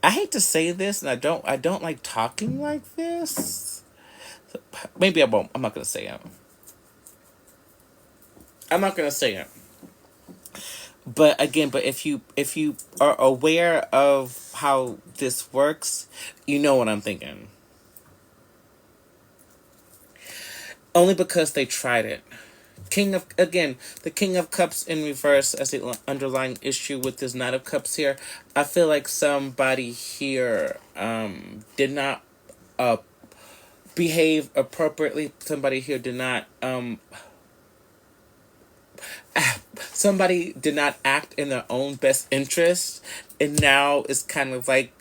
I hate to say this, and I don't like talking like this. Maybe I won't. I'm not gonna say it. I'm not gonna say it. But again, if you are aware of how this works, you know what I'm thinking. Only because they tried it. The King of Cups in reverse as the underlying issue with this Knight of Cups here. I feel like somebody here did not behave appropriately. Somebody here did not somebody did not act in their own best interest, and now it's kind of like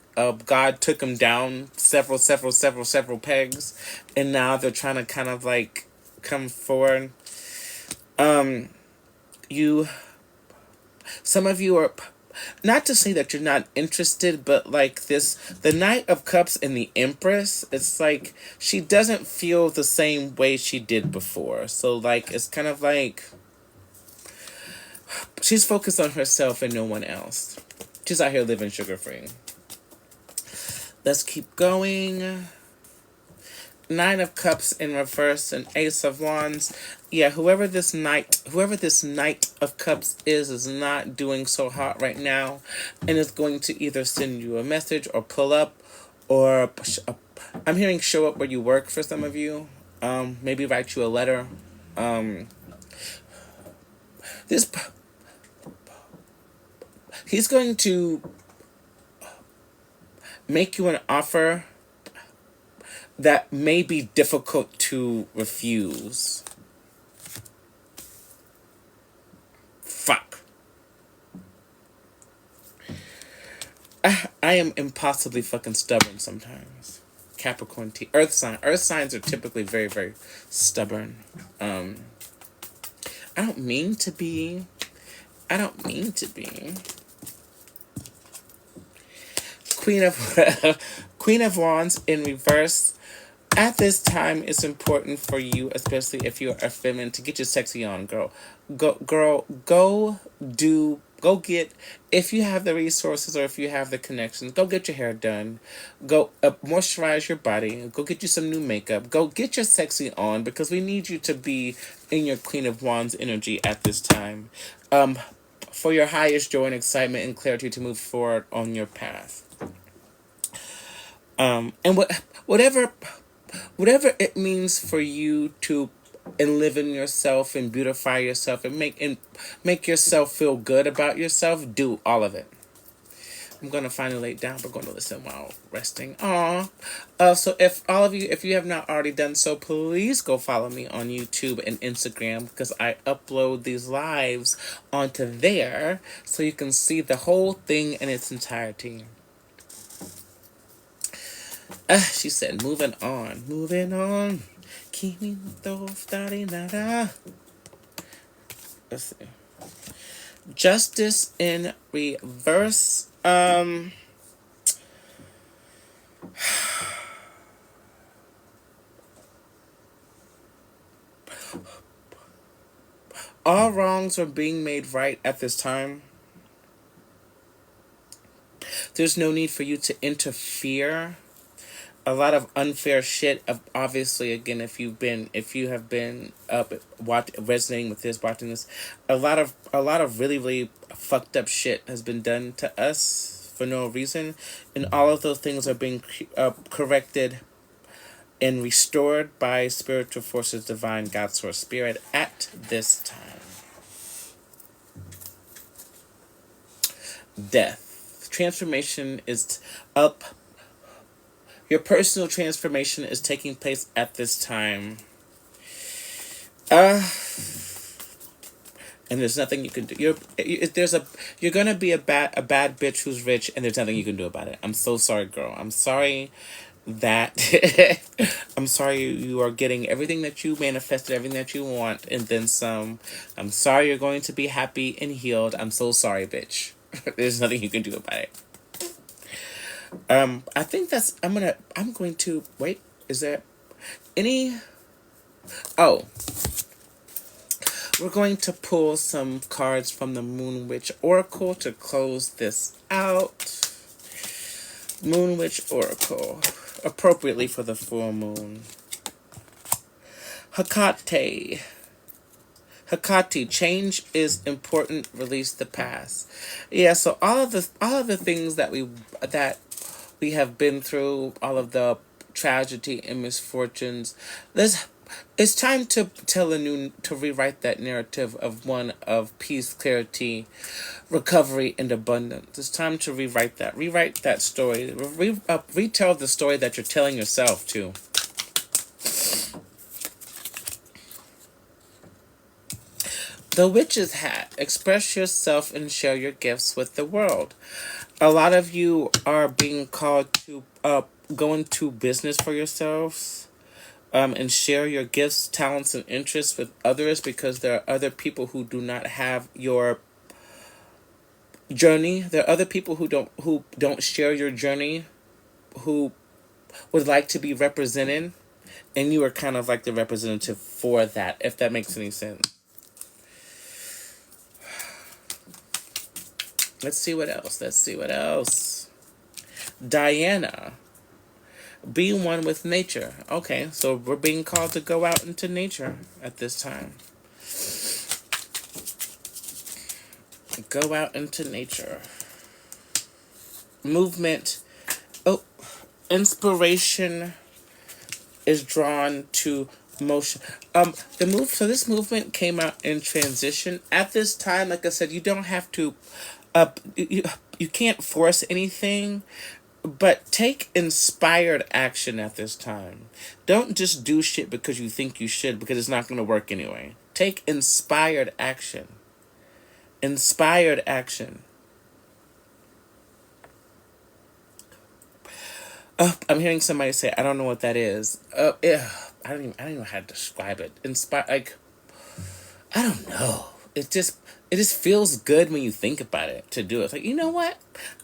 God took them down several pegs, and now they're trying to kind of like come forward. Some of you are, not to say that you're not interested, but like the Knight of Cups and the Empress, it's like she doesn't feel the same way she did before. So like it's kind of like she's focused on herself and no one else. She's out here living sugar-free. Let's keep going. Nine of Cups in reverse and Ace of Wands. Yeah, whoever this Knight of Cups is not doing so hot right now, and is going to either send you a message or pull up, or I'm hearing show up where you work for some of you. Maybe write you a letter. He's going to make you an offer that may be difficult to refuse. Fuck. I am impossibly fucking stubborn sometimes. Capricorn Earth sign. Earth signs are typically very, very stubborn. I don't mean to be. I don't mean to be. Queen of Queen of Wands in reverse. At this time, it's important for you, especially if you're a feminine, to get your sexy on, girl. Go get, if you have the resources or if you have the connections, go get your hair done. Go moisturize your body. Go get you some new makeup. Go get your sexy on, because we need you to be in your Queen of Wands energy at this time. For your highest joy and excitement and clarity to move forward on your path. And whatever it means for you to live in yourself and beautify yourself and make yourself feel good about yourself, do all of it. I'm gonna finally lay down. We're gonna listen while resting. Aww. So if you have not already done so, please go follow me on YouTube and Instagram, because I upload these lives onto there so you can see the whole thing in its entirety. She said, moving on. Kimi no futari nara. Let's see. Justice in reverse. All wrongs are being made right at this time. There's no need for you to interfere. A lot of unfair shit. Obviously, again, if you have been resonating with this, watching this, a lot of really, really fucked up shit has been done to us for no reason, and all of those things are being corrected and restored by spiritual forces, divine, God, source, spirit at this time. Death. Transformation is up. Your personal transformation is taking place at this time. And there's nothing you can do. You're gonna be a bad bitch who's rich, and there's nothing you can do about it. I'm so sorry, girl. I'm sorry that I'm sorry you are getting everything that you manifested, everything that you want, and then some. I'm sorry you're going to be happy and healed. I'm so sorry, bitch. There's nothing you can do about it. I think that's, I'm going to, wait, is there any, we're going to pull some cards from the Moon Witch Oracle to close this out. Moon Witch Oracle, appropriately for the full moon. Hecate, change is important, release the past. Yeah, so all of the things that we have been through, all of the tragedy and misfortunes, it's time to rewrite that narrative of one of peace, clarity, recovery, and abundance. It's time to rewrite that story, retell the story that you're telling yourself too. The Witch's Hat. Express yourself and share your gifts with the world. A lot of you are being called to go into business for yourselves, and share your gifts, talents, and interests with others, because there are other people who do not have your journey. There are other people who don't share your journey, who would like to be represented, and you are kind of like the representative for that, if that makes any sense. Let's see what else. Diana. Be one with nature. Okay, so we're being called to go out into nature at this time. Go out into nature. Movement. Inspiration is drawn to motion. So this movement came out in transition. At this time, like I said, you don't have to you can't force anything, but take inspired action at this time. Don't just do shit because you think you should, because it's not going to work anyway. Take inspired action. Inspired action. I'm hearing somebody say, I don't know what that is. Yeah, I don't even know how to describe it. Like, I don't know. It just feels good when you think about it to do it. It's like, you know what?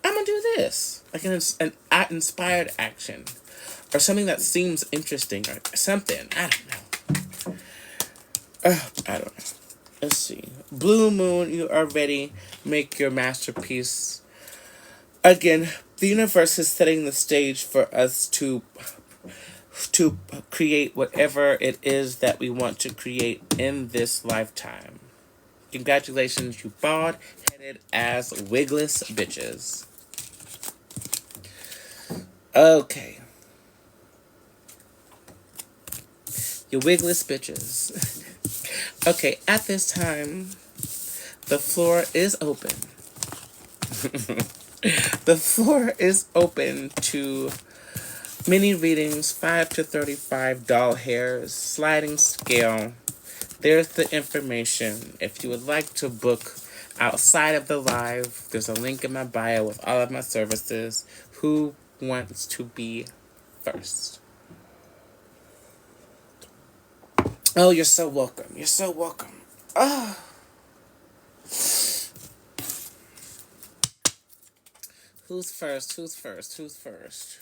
I'm gonna do this. Like inspired action. Or something that seems interesting or something. I don't know. I don't know. Let's see. Blue Moon, you are ready. Make your masterpiece. Again, the universe is setting the stage for us to create whatever it is that we want to create in this lifetime. Congratulations, you bald headed ass wigless bitches. Okay. You wigless bitches. Okay, at this time, the floor is open. The floor is open to mini readings, 5 to 35 doll hairs, sliding scale. There's the information. If you would like to book outside of the live, there's a link in my bio with all of my services. Who wants to be first? Oh, you're so welcome. You're so welcome. Oh. Who's first? Who's first? Who's first?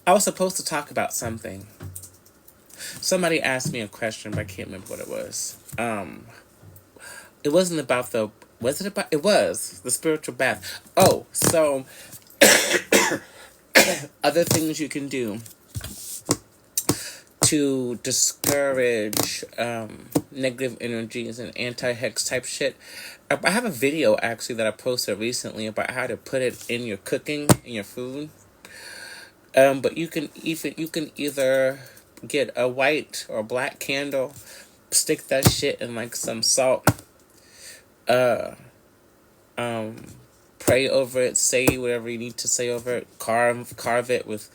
I was supposed to talk about something. Somebody asked me a question, but I can't remember what it was. It wasn't about the. Was it about? It was the spiritual bath. Oh, so other things you can do to discourage negative energies and anti-hex type shit. I have a video actually that I posted recently about how to put it in your cooking, in your food. But you can either get a white or black candle, stick that shit in like some salt, pray over it, say whatever you need to say over it, carve it with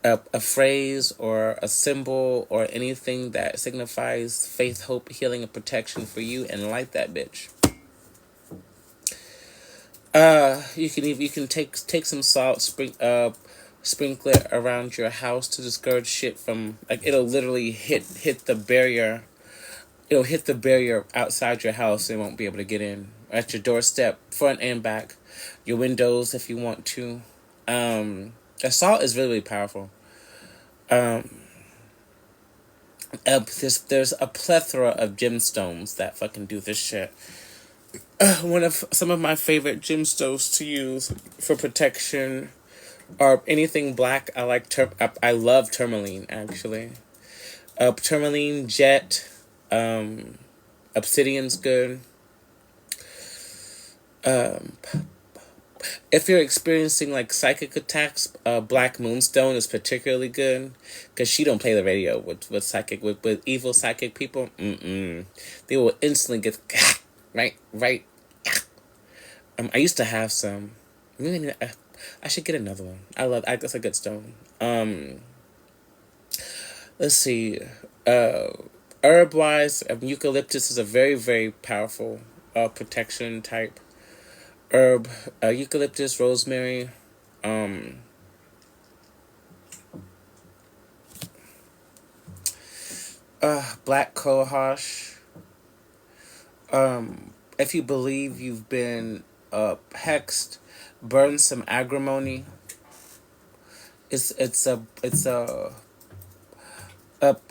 a phrase or a symbol or anything that signifies faith, hope, healing, and protection for you, and light that bitch. You can take some salt, sprinkle it around your house to discourage shit from, like, it'll literally hit the barrier. It'll hit the barrier outside your house and won't be able to get in. At your doorstep, front and back, your windows if you want to. Salt is really, really powerful. There's a plethora of gemstones that fucking do this shit. Some of my favorite gemstones to use for protection are anything black. I love tourmaline actually. Tourmaline, jet, obsidian's good. If you're experiencing like psychic attacks, Black Moonstone is particularly good because she don't play the radio with evil psychic people. They will instantly get right. I used to have some. I should get another one. That's a good stone. Let's see. Herb wise, eucalyptus is a very, very powerful protection type herb. Eucalyptus, rosemary, black cohosh. If you believe you've been hexed, burn some agrimony. It's a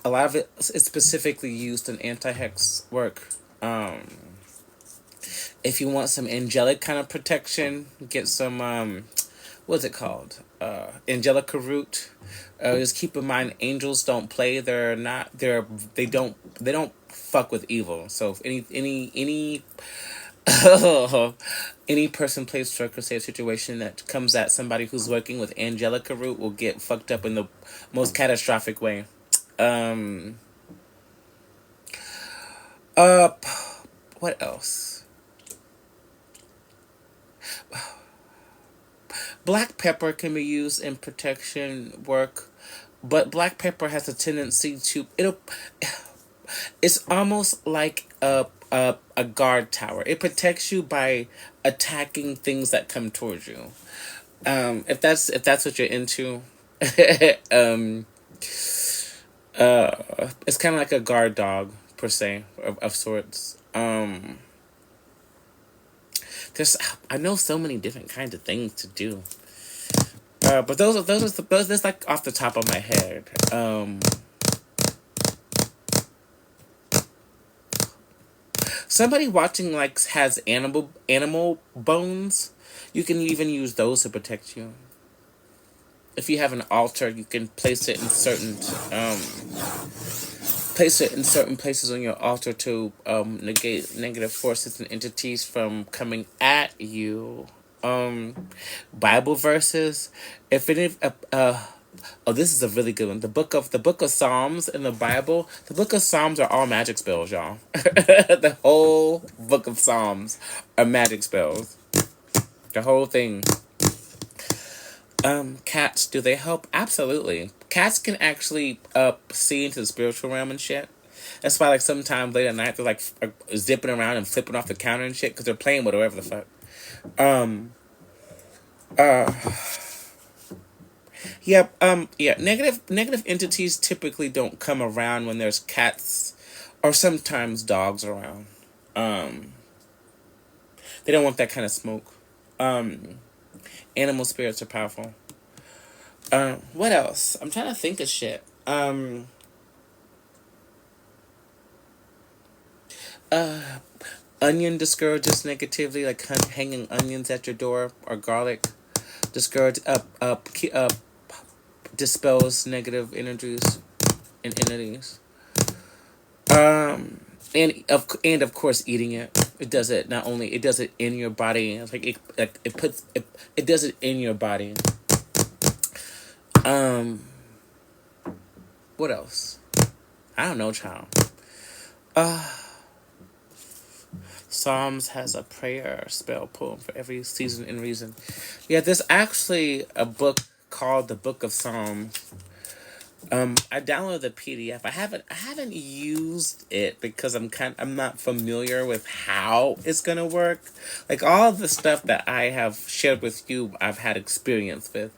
lot of it is specifically used in anti-hex work. If you want some angelic kind of protection, get some what's it called? Angelica root. Just keep in mind, angels don't play. They don't fuck with evil. So if any any person, place, stroke, or say a situation that comes at somebody who's working with Angelica root will get fucked up in the most catastrophic way. What else? Black pepper can be used in protection work, but black pepper has a tendency to It's almost like a guard tower. It protects you by attacking things that come towards you. If that's what you're into, um, it's kind of like a guard dog per se of sorts. There's I know so many different kinds of things to do. But those that's like off the top of my head. Somebody watching like has animal bones. You can even use those to protect you. If you have an altar, you can place it in certain places on your altar to negate negative forces and entities from coming at you. Bible verses. If any oh, this is a really good one. The book of Psalms in the Bible. The book of Psalms are all magic spells, y'all. The whole book of Psalms are magic spells. The whole thing. Cats, do they help? Absolutely. Cats can actually see into the spiritual realm and shit. That's why, like, sometimes late at night they're like zipping around and flipping off the counter and shit because they're playing with whatever the fuck. Yeah. Negative entities typically don't come around when there's cats or sometimes dogs around. They don't want that kind of smoke. Animal spirits are powerful. What else? I'm trying to think of shit. Onion discourages negativity, like hanging onions at your door or garlic. Discourage dispels negative energies and entities. And of course eating it. It does it not only it does it in your body. It's like it does it in your body. What else? I don't know, child. Psalms has a prayer spell poem for every season and reason. Yeah, there's actually a book called the Book of Psalms. I downloaded the PDF. I haven't used it because I'm not familiar with how it's gonna work. Like all the stuff that I have shared with you, I've had experience with.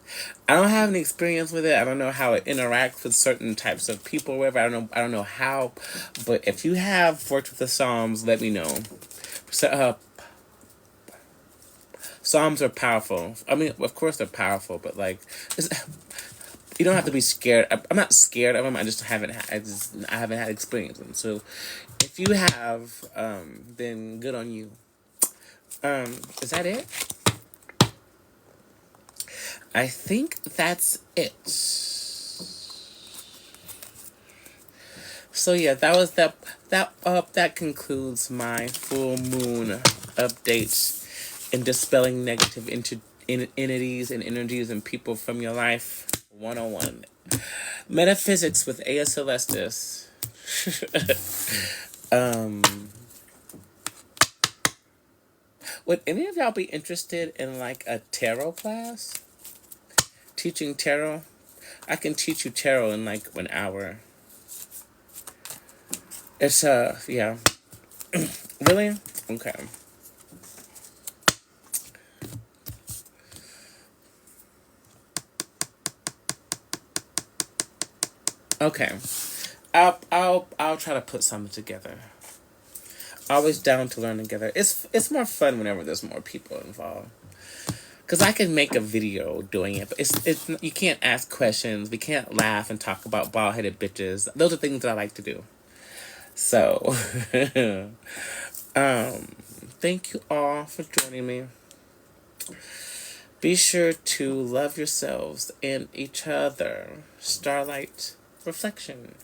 I don't have any experience with it. I don't know how it interacts with certain types of people or whatever. I don't know how. But if you have worked with the Psalms, let me know. So, Psalms are powerful. I mean, of course they're powerful, but like, you don't have to be scared. I'm not scared of them. I haven't had experience with them. So, if you have, then good on you. Is that it? I think that's it. So yeah, that concludes my full moon update in dispelling negative entities and energies and people from your life 101. Metaphysics with Aya Celestis. Would any of y'all be interested in like a tarot class? Teaching tarot? I can teach you tarot in like 1 hour. It's yeah. Really? Okay. Okay. I'll try to put something together. Always down to learn together. It's more fun whenever there's more people involved. Cause I can make a video doing it, but it's you can't ask questions. We can't laugh and talk about bald headed bitches. Those are things that I like to do. So, thank you all for joining me. Be sure to love yourselves and each other. Starlight Reflection.